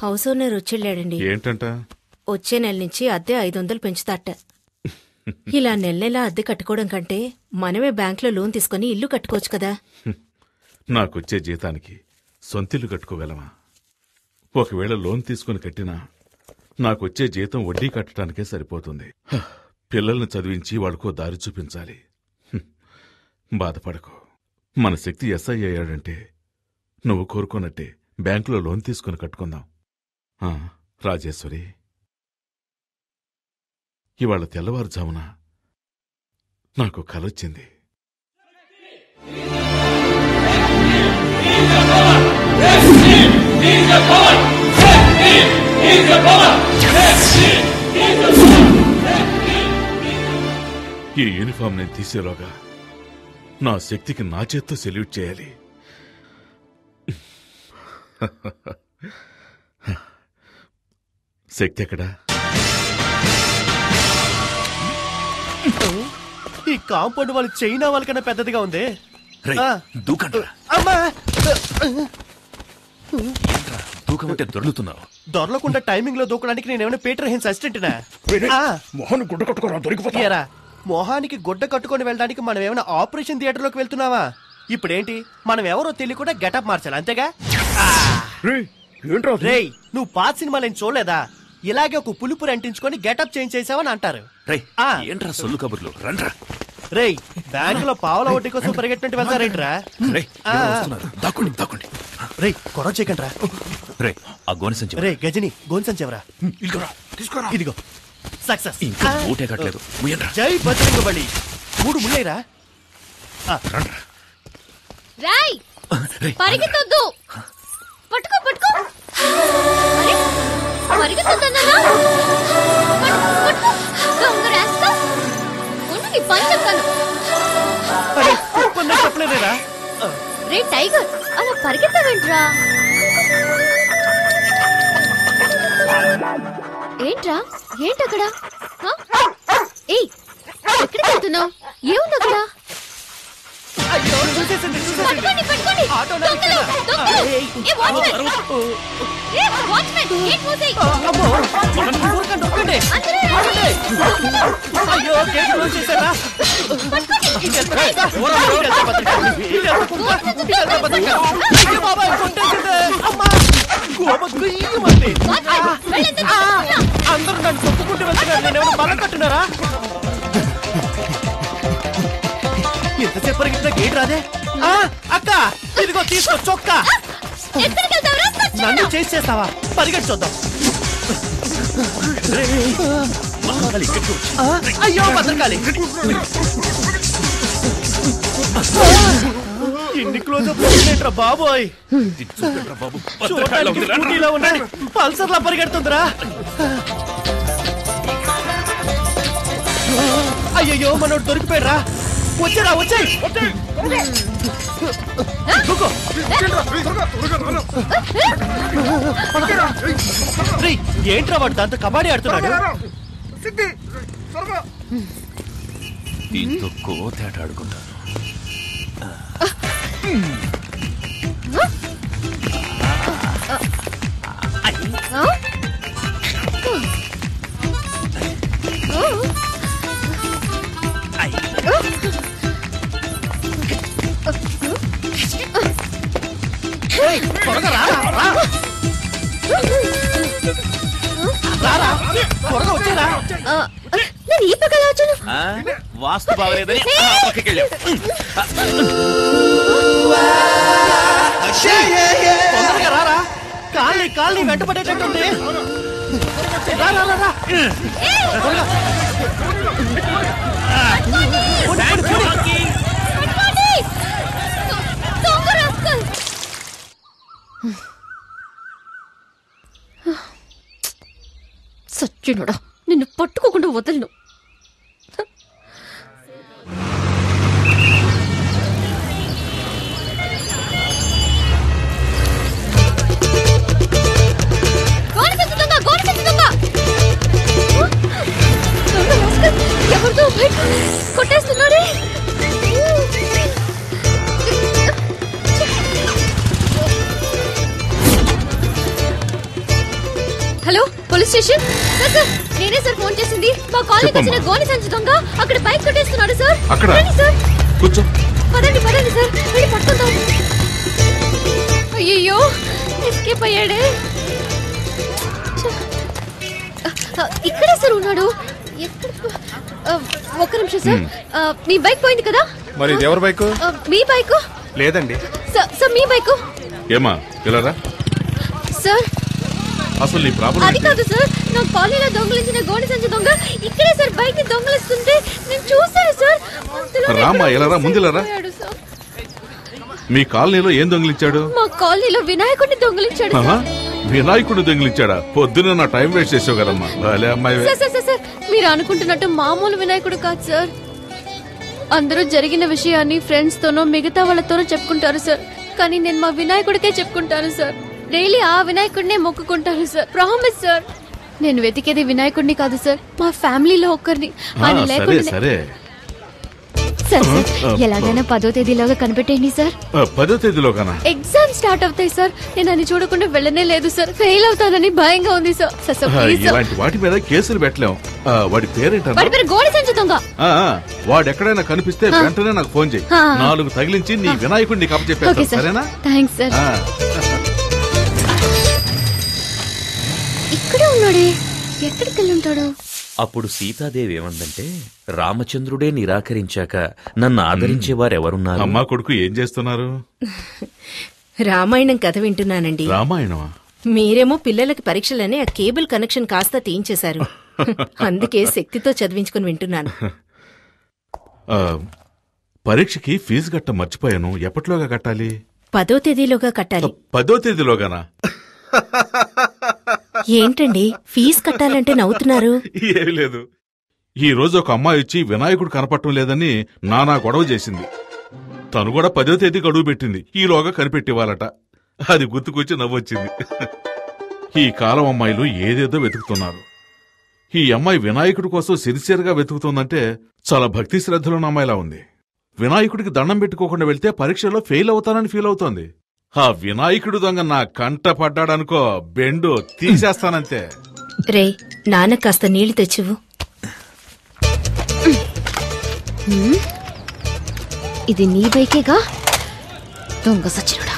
House owner వచ్చెళ్ళాడండి. ఏంటంట? వచ్చే నెల నుంచి అద్దె 500 పెంచుతాట. ఇలా నెల అద్దె కట్టుకోవడం కంటే మనమే బ్యాంకులో లోన్ తీసుకుని ఇల్లు కట్టుకోవచ్చు కదా. నాకొచ్చే జీతానికి సొంతిల్లు కట్టుకోగలమా? ఒకవేళ లోన్ తీసుకుని కట్టినా నాకొచ్చే జీతం వడ్డీ కట్టడానికే సరిపోతుంది. పిల్లల్ని చదివించి వాడుకో దారి చూపించాలి. బాధపడకు. మన శక్తి ఎస్ఐ అయ్యాడంటే నువ్వు కోరుకున్నట్టే బ్యాంకులో లోన్ తీసుకుని కట్టుకుందాం. రాజేశ్వరి, ఇవాళ తెల్లవారుజామున నాకు కలొచ్చింది. ఈ యూనిఫామ్ నేను తీసేలోగా నా శక్తికి నా చేత్తో సెల్యూట్ చేయాలి. శక్తి ఎక్కడా? ఈ కాంపౌండ్ వాళ్ళు చైనా వాళ్ళకన్నా పెద్దదిగా ఉంది. దూకమంటే దొర్లుతున్నావు. దొరలకుండా టైమింగ్ లో దూకడానికి నేనేమైనా పీటర్ హెన్స్ అసిస్టెంట్నా? మొహన్ గుడ్డ కట్టుకోరా, దొరికిపోతారా? మొహానికి గుడ్డ కట్టుకొని వెళ్ళడానికి మనం ఏమైనా ఆపరేషన్ థియేటర్ లోకి వెళ్తున్నావా? ఇప్పుడేంటి, మనం ఎవరో తెలియకుండా గెటప్ మార్చాలి, అంతేగా? రేయ్, నువ్వు పాత సినిమాలు ఏం చూడలేదా? ఇలాగే ఒక పులుపురు అంటించుకొని గెటప్ చేంజ్ చేసావని అంటారు. ఏంట్రా సొల్లు కబుర్లు? రండ్రా. రేయ్, బ్యాంక్ లో పావుల వడ్డీ కోసం పరిగెట్టినట్టు వెళ్తారేంట్రా? దాక్కోండి దాక్కోండి. రేయ్, గొడవ చేయకండి రా. రే, ఆ గోనె సంచి. రే గజని, గోనె సంచి ఎవరా? ఇదిగో సక్సెస్. ఇంకా మూటే కట్టలేదు. జై బజరంగబలి. 3 ముళ్ళేరా? రాయ్, పరిగెత్తొద్దు. పట్టుకో పట్టుకో. పరిగెత్తొద్దన్నా? పట్టుకో. దొంగ రాస్తా. ఉండు, నీ పని చెప్తాను. చెప్పలేదేరా? రే టైగర్, అలా పరిగెత్తవేంట్రా? ఏంట్రా? ఏంటక్కడ? ఏయ్, ఎక్కడికి వెళ్తున్నావు? ఏముంది అక్కడ? పట్టుకోండి పట్టుకోండి. అందరూ నన్ను తొక్కుకుంటూ వెళ్తున్నారు. నేనేమైనా బలం కట్టున్నారా? ఎంతసేపు పరిగెత్తినా గేట్ రాదే. అక్క, ఇదిగో తీసుకో చొక్కా. నన్ను చేస్తావా? పరిగెట్టి చూద్దాం. అయ్యో భద్రకాళి, ఇన్ని క్లోజ్ అప్ ఏంట్రా బాబోయ్? స్కూటీలో ఉన్న పల్సర్లా పరిగెడుతుందిరా. అయ్యయ్యో, మనోడు దొరికిపోయారా? వచ్చారా? వచ్చాయి. ఏంట్రా వాడు దాంతో కబడ్డీ ఆడుతున్నాడు? ఇంతో కోతేట ఆడుకుంటాను. నేను ఈ పక్కన వచ్చాను. వాస్తు బాగలేదని రారా, కాళ్ళని వెంటపడేటట్టుంది. సచ్చినోడా, నిన్ను పట్టుకోకుండా వదలను. ఎవరితో కొట్టేస్తున్నాడే? Police station. సార్ సార్ నేనే సార్ ఫోన్ చేసింది. మా కాలనీకి వచ్చిన గోని సంచి దొంగ అక్కడ బైక్ కొట్టేస్తున్నాడు సార్. అక్కడ సార్ కూర్చో. పదండి పదండి సార్, వెళ్ళి పట్టుకుందాం. అయ్యో ఎస్కేప్ అయ్యాడే. ఇక్కడే సార్ ఉన్నాడు. ఒక్క నిమిషం సార్. మీ బైక్ పోయింది కదా? మరి ఇది ఎవరి బైక్? మీ బైక్ లేదండి సార్. మీ బైక్ ఏమా ఇలా సార్. అసలు నీ ప్రాబ్లం అది కాదు సార్, నా కాలనీలో దొంగలించిన గోని సంచి దొంగ ఇక్కడే సార్ బైక్ ని దొంగలిస్తుంటే నేను చూశాను సార్. రామా ఇలా ముందులరా. మీ కాలనీలో ఏం దొంగిలించాడు? మా కాలనీలో వినాయకుడిని దొంగలించాడు. వినాయకుడు దొంగిలించాడా? పొద్దున నా టైం వేస్ట్ చేసావు కదమ్మా. అమ్మాయి సార్ మీరు అనుకుంటున్నట్టు మామూలు వినాయకుడు కాదు సార్. అందరూ జరిగిన విషయాన్ని ఫ్రెండ్స్ తోనో మిగతా వాళ్ళతోనో చెప్పుకుంటారు సార్, కానీ నేను మా వినాయకుడికే చెప్పుకుంటాను సార్. డైలీ ఆ వినాయకుడినే మొక్కుకుంటాను సార్. Promise sir. నేను వెతికేది వినాయకుడిని కాదు సార్, మా ఫ్యామిలీలో ఒక్కరిని. ఆయన లేకుండా సరే సార్ ఎలాగైనా 10వ తేదీలోగా కనిపెట్టేయండి సార్. 10వ తేదీలోగానా? ఎగ్జామ్ స్టార్ట్ అవుతాయి సార్. నేను అని చూడకుండా వెళ్ళనే లేదు సార్. ఫెయిల్ అవుతానని భయంగా ఉంది సార్. ఇలాంటి వాటి మీద కేసులు పెట్టలేం. వాడి పేరేంటన్నా? వాడి పేరు గోడి సంచి దొంగ. వాడు ఎక్కడైనా కనిపిస్తే వెంటనే నాకు ఫోన్ చేయి. 4 తగిలించి నీ వినాయకుడిని కప్పచెప్పేస్తా. సరేనా? Thanks sir. ఇక్కడే ఉన్నాడే, ఎక్కడికి వెళ్ళి ఉంటాడు? అప్పుడు సీతాదేవి ఏమందంటే, రామచంద్రుడే నిరాకరించాక నన్ను ఆదరించేవారెవరున్నారు? అమ్మా కొడుకు ఏం చేస్తున్నారు? రామాయణం కథ వింటున్నానండి. రామాయణమా? మీరేమో పిల్లలకి పరీక్షలని ఆ కేబుల్ కనెక్షన్ కాస్త తీయించేశారు. అందుకే శక్తితో చదివించుకుని వింటున్నాను. పరీక్షకి ఫీజు కట్ట మర్చిపోయాను. ఎప్పటిలోగా కట్టాలి? 10వ తేదీలోగా కట్టాలి. 10వ తేదీలోగానా? ఏంటండి ఫీజు కట్టాలంటే నవ్వుతున్నారు? ఏమీ లేదు. ఈ రోజు ఒక అమ్మాయి వచ్చి వినాయకుడు కనపడటం లేదని నానా గొడవ చేసింది. తను కూడా 10వ తేదీ గడువు పెట్టింది. ఈలోగా కనిపెట్టివ్వాలట. అది గుర్తుకొచ్చి నవ్వొచ్చింది. ఈ కాలం అమ్మాయిలు ఏదేదో వెతుకుతున్నారు. ఈ అమ్మాయి వినాయకుడి కోసం సిన్సియర్గా వెతుకుతుందంటే చాలా భక్తి శ్రద్ధలున్న అమ్మాయిలా ఉంది. వినాయకుడికి దండం పెట్టుకోకుండా వెళ్తే పరీక్షలో ఫెయిల్ అవుతానని ఫీల్ అవుతోంది. ఆ వినాయకుడు దొంగ నా కంట పడ్డాడనుకో, బెండు తీసేస్తానంతే. రే నాన్న కాస్త నీళ్లు తెచ్చివు. ఇది నీ బైకేగా? దొంగ సచ్చినుడా,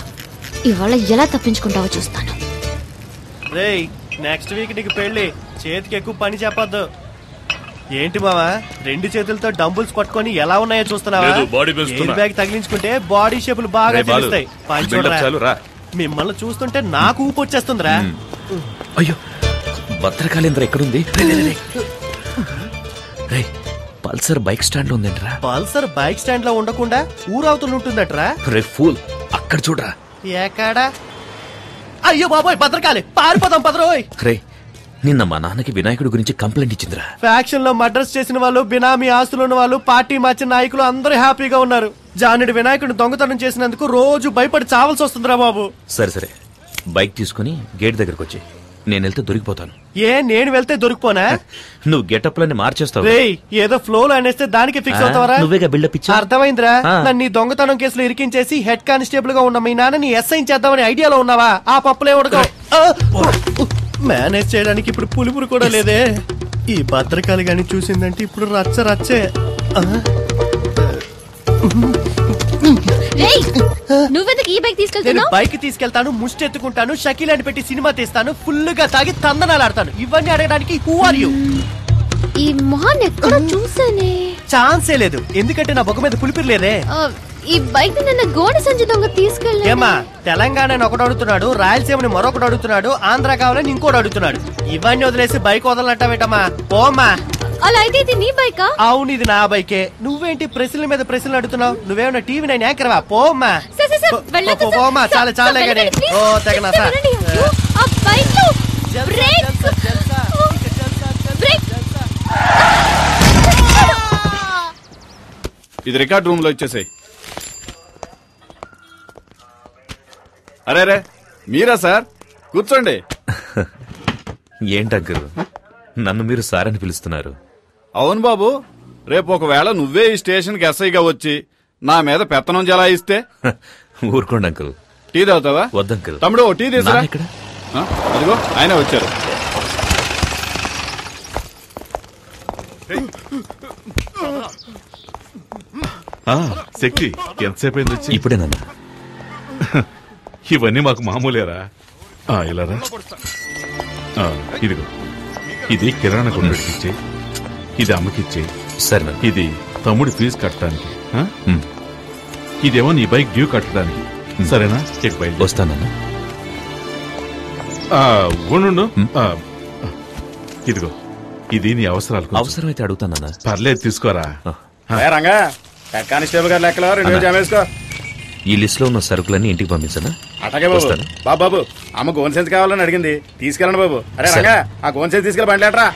ఇవాళ ఎలా తప్పించుకుంటావో చూస్తాను. రేయ్ నెక్స్ట్ వీక్ నీకు పెళ్లి, చేతికి ఎక్కువ పని చెప్పొద్దు. ఏంటి మావా 2 చేతులతో డంబుల్స్ పట్టుకొని ఎలా ఉన్నాయో చూస్తున్నావా? ఎయిర్ బ్యాగ్ తగిలించుకుంటే బాడీ షేపులు బాగా తెలుస్తాయి. మిమ్మల్ని చూస్తుంటే నాకు ఊపు వచ్చేస్తుందిరా. అయ్యో భద్రకాళేంద్ర ఎక్కడుంది? పల్సర్ బైక్ స్టాండ్ లో ఉందంటరా. పల్సర్ బైక్ స్టాండ్ లో ఉండకుండా ఊరవతలు ఉంటుందట్రా. రే ఫూల్, అక్కడ చూడరా. ఎక్కడా? అయ్యో బాబోయ్ భద్రకాళి, పారిపోదాం పదరోయ్. రే నిన్న మా నాన్నకి వినాయకుడి గురించి కంప్లైంట్ ఇచ్చిందిరా. ఫ్యాక్షన్ లో మర్డర్స్ చేసిన వాళ్ళు, బినామీ ఆస్తులు ఉన్న వాళ్ళు, పార్టీ మార్చిన నాయకులు అందరూ హ్యాపీగా ఉన్నారు. జానుడి వినాయకుడిని దొంగతనం చేసినందుకు రోజు భయపడి చావాల్సి వస్తుందిరా బాబు. సరే బైక్ తీసుకుని గేట్ దగ్గరకు వచ్చి, నేను వెళ్తే దొరికిపోతాను. నేను వెళ్తే దొరికిపోనా? నువ్వు గెటప్ లని మార్చేస్తావు. ఏదో ఫ్లో లో అనేస్తే దానికి ఫిక్స్ అవుతావరా? నువ్వేగా బిల్డప్ ఇచ్చా. అర్థమైందిరా. నన్ను దొంగతనం కేసులో ఇరికించేసి హెడ్ కానిస్టేబుల్ గా ఉన్న మీ నాన్నని ఎస్ఐ చేద్దామని ఐడియాలో ఉన్నావా? ఆ పప్పులే ఉడకవు. మేనేజ్ చేయడానికి ఇప్పుడు పులుపురు కూడా లేదే. ఈ భద్రకాళి గాని చూసిందంటే ఇప్పుడు రచ్చే. నువ్వెందుకు ఈ బైక్ తీసుకెళ్తున్నావు? బైక్ తీసుకెళ్తాను, ముష్టి ఎత్తుకుంటాను, షకీల్ అని పెట్టి సినిమా తీస్తాను, ఫుల్ గా తాగి తందనాలు ఆడతాను. ఇవన్నీ అడగడానికి హూ ఆర్ యూ? ఈ మొహాన్ని ఎక్కడ చూసానే? ఛాన్సే లేదు, ఎందుకంటే నా బొగ్గ మీద పులిపిరి లేదే. ఈ బైక్ నిన్న గోడ సంచి దొంగ తీసుకెళ్ళి. ఏమా తెలంగాణని ఒకటి అడుగుతున్నాడు, రాయలసీమని మరొకటి అడుగుతున్నాడు, ఆంధ్ర కావాలని ఇంకోటి అడుగుతున్నాడు. ఇవన్నీ వదిలేసి బైక్ వదలనట్టవేటమ్మా? పోమ్మా. అలా అయితే ఇది నీ బైకా? అవును, ఇది నా బైకే. నువ్వేంటి ప్రశ్నల మీద ప్రశ్నలు అడుగుతున్నావు? నువ్వేమన్నా టీవీ నైన్ యాంకర్వా? పోమ్మా పోమ్మా. చాలా గానీ. ఓ తెగనా సార్. ఇది రికార్డ్ రూమ్ లో ఇచ్చేసాయి. అరే మీరా సార్? కూర్చోండి. ఏంటగ్గురు నన్ను మీరు సార్ అని పిలుస్తున్నారు? అవును బాబు, రేపు ఒకవేళ నువ్వే ఈ స్టేషన్ కి ఎస్ఐగా వచ్చి నా మీద పెత్తనం జలాయిస్తే? ఊరుకోండి అంకుల్. టీ తాగుతావా? వద్దంకుల్. తమ్ముడు టీ తీసురా. ఇక్కడ అదిగో ఆయన వచ్చారు. శక్తి ఎంతసేపు అయింది వచ్చి? ఇప్పుడే నాన్న. ఇవన్నీ మాకు మామూలేరా. ఇలారా, ఇదిగో, ఇది కిరాణా కొనుగోలుకి ఇచ్చేయి, ఇది అమ్మకిచ్చేయి. సరే నాన్న. ఇది తమ్ముడి ఫీజు కట్టడానికి, ఇదేమో నీ బైక్ డ్యూ కట్టడానికి. సరేనా? చెక్ బైక్ వస్తానన్నా. ఉండు. ఇదిగో, ఇది నీ అవసరాలకు. అవసరమైతే అడుగుతానన్నా. పర్లేదు, తీసుకోరా. రంగా కానిస్టేబుల్ గారు లెక్కలో 2 జమ వేసుకో. ఈ లిస్ట్ లో ఉన్న సరుకులన్నీ ఇంటికి పంపించనా? అటగే బాబు. బాబు అమ్మ గోన్ సెన్స్ కావాలని అడిగింది, తీసుకెళ్ళండి బాబు. అరే రంగా, ఆ గోన్ సెన్స్ తీసుకెళ్ళి బండి లేటరా.